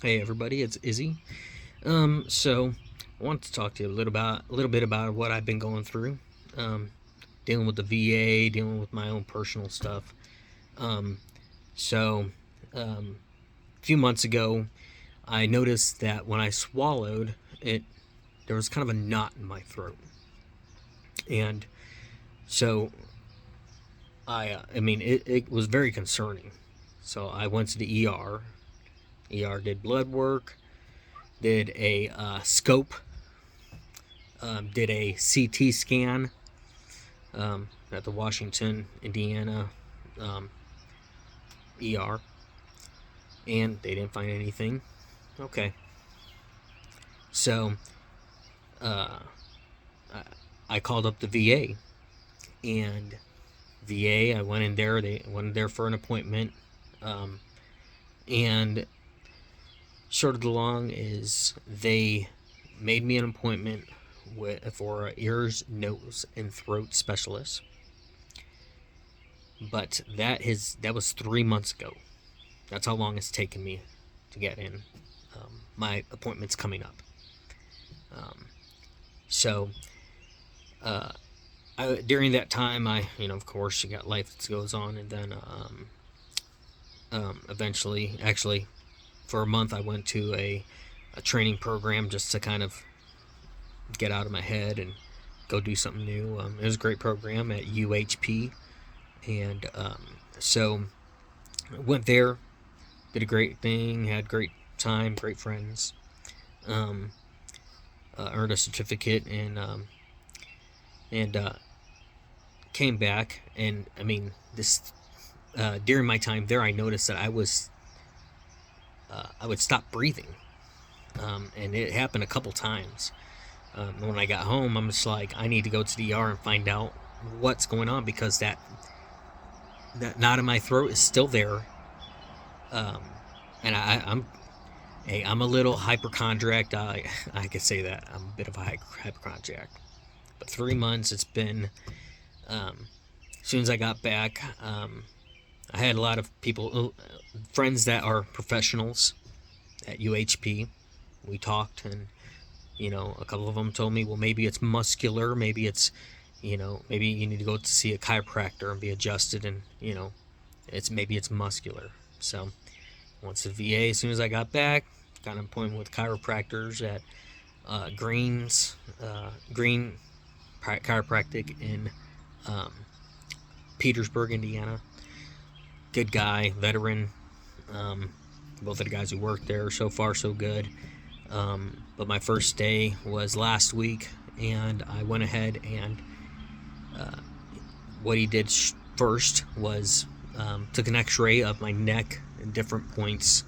Hey everybody, it's Izzy. So I want to talk to you a little bit about what I've been going through. Um, Dealing with the VA, dealing with my own personal stuff. Um, so a few months ago, I noticed that when I swallowed it, there was kind of a knot in my throat, and so it was very concerning. So I went to the ER. ER did blood work, did a scope, did a CT scan at the Washington, Indiana ER, and they didn't find anything. Okay, so uh, I called up the VA, and VA. I went in there. They went in there for an appointment, and short of the long is they made me an appointment for an ears, nose, and throat specialist. But that was 3 months ago. That's how long it's taken me to get in. My appointment's coming up. Um, so uh, during that time, of course, you got life that goes on, and then eventually, actually, for a month, I went to a training program just to kind of get out of my head and go do something new. It was a great program at UHP, and so I went there, did a great thing, had great time, great friends. Um, Earned a certificate and came back. And I mean, this during my time there, I noticed that I would stop breathing, and it happened a couple times. When I got home, I'm just like, I need to go to the ER and find out what's going on, because that knot in my throat is still there. Um, and I'm a little hypochondriac. I could say that I'm a bit of a hypochondriac. But 3 months it's been. As soon as I got back, I had a lot of people, friends that are professionals at UHP. We talked, and a couple of them told me, well, maybe it's muscular, maybe you need to go to see a chiropractor and be adjusted, and it's muscular. So once the VA, as soon as I got back, got an appointment with chiropractors at Green Chiropractic in um, Petersburg, Indiana. Good guy, veteran. Um, Both of the guys who worked there, so far so good. But my first day was last week, and I went ahead and uh, what he did first was took an X-ray of my neck and different points,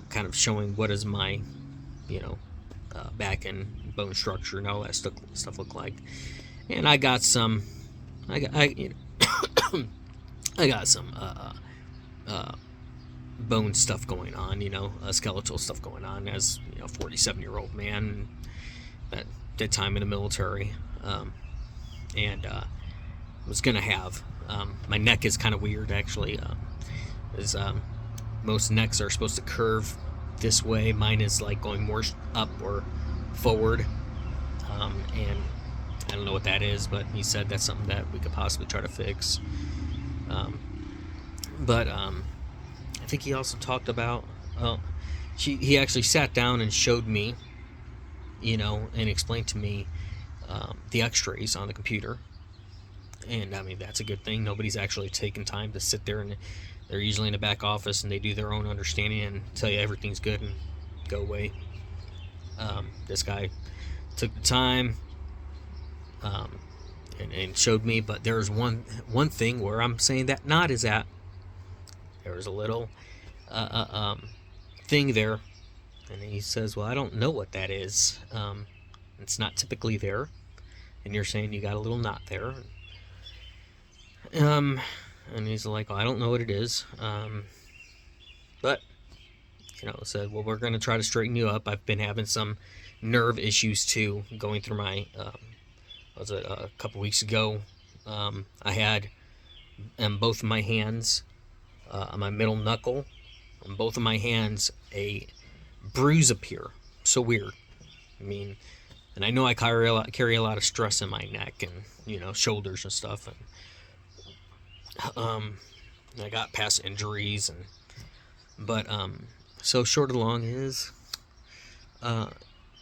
kind of showing what is my, you know, back and bone structure and all that stuff look like. And I got some, I got some uh, bone stuff going on, skeletal stuff going on as 47-year-old man that did time in the military, and was gonna have my neck is kind of weird actually. Is Most necks are supposed to curve this way. Mine is like going more up or forward, and I don't know what that is, but he said that's something that we could possibly try to fix. Um, but I think he also talked about. He actually sat down and showed me, and explained to me the X-rays on the computer. And I mean, that's a good thing. Nobody's actually taken time to sit there, and they're usually in the back office and they do their own understanding and tell you everything's good and go away. This guy took the time, um, and showed me, but there's one thing where I'm saying that knot is at. There was a little thing there, and he says, "Well, I don't know what that is. It's not typically there." And you're saying you got a little knot there. Um, and he's like, "Well, I don't know what it is." But said, "Well, we're going to try to straighten you up. I've been having some nerve issues too, going through my. Was it a couple weeks ago? I had on both of my hands, on my middle knuckle, on both of my hands, a bruise appear. So weird. I mean, and I know I carry a lot of stress in my neck and, shoulders and stuff. And I got past injuries, but so short and long is,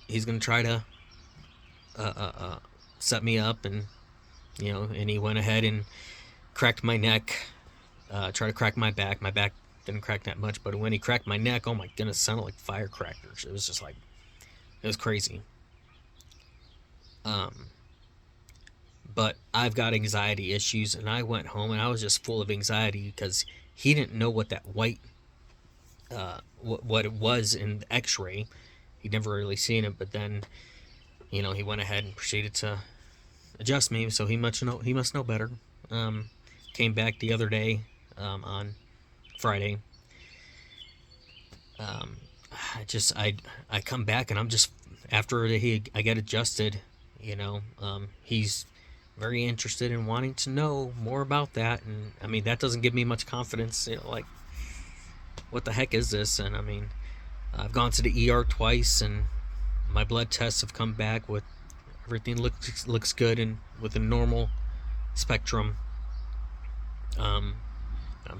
he's gonna try to set me up, and and he went ahead and cracked my neck, tried to crack my back. My back didn't crack that much, but when he cracked my neck, oh my goodness, it sounded like firecrackers. It was just like, it was crazy. But I've got anxiety issues, and I went home and I was just full of anxiety because he didn't know what that white, what it was in the X-ray. He'd never really seen it, but then, he went ahead and proceeded to adjust me, so he must know better. Came back the other day, on Friday. I come back and I'm just, after I get adjusted, he's very interested in wanting to know more about that, and I mean that doesn't give me much confidence. Like, what the heck is this? And I mean, I've gone to the ER twice, and my blood tests have come back with everything looks good and with a normal spectrum. I'm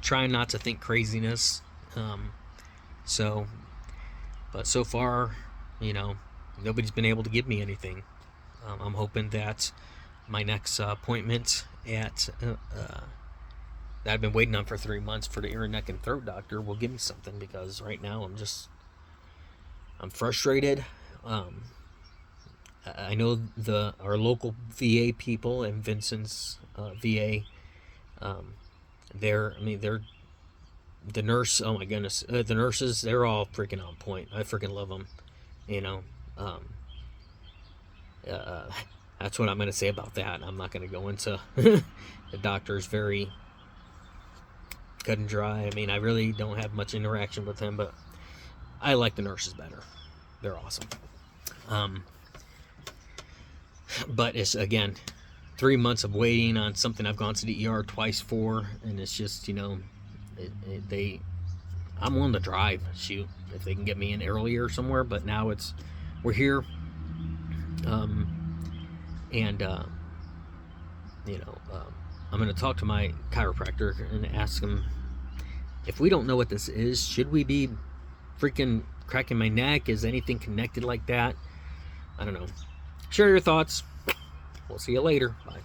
trying not to think craziness. But so far, nobody's been able to give me anything. I'm hoping that my next appointment that I've been waiting on for 3 months for the ear, neck, and throat doctor will give me something, because right now I'm frustrated. I know our local VA people and Vincent's VA, they're the nurse. Oh my goodness, the nurses, they're all freaking on point. I freaking love them. That's what I'm going to say about that. I'm not going to go into the doctor's very cut and dry. I mean, I really don't have much interaction with him, but I like the nurses better. They're awesome. But it's, again, 3 months of waiting on something I've gone to the ER twice for, and it's just, I'm willing to drive, shoot, if they can get me in earlier somewhere, but now we're here. I'm going to talk to my chiropractor and ask him, if we don't know what this is, should we be freaking cracking my neck? Is anything connected like that? I don't know. Share your thoughts. We'll see you later. Bye.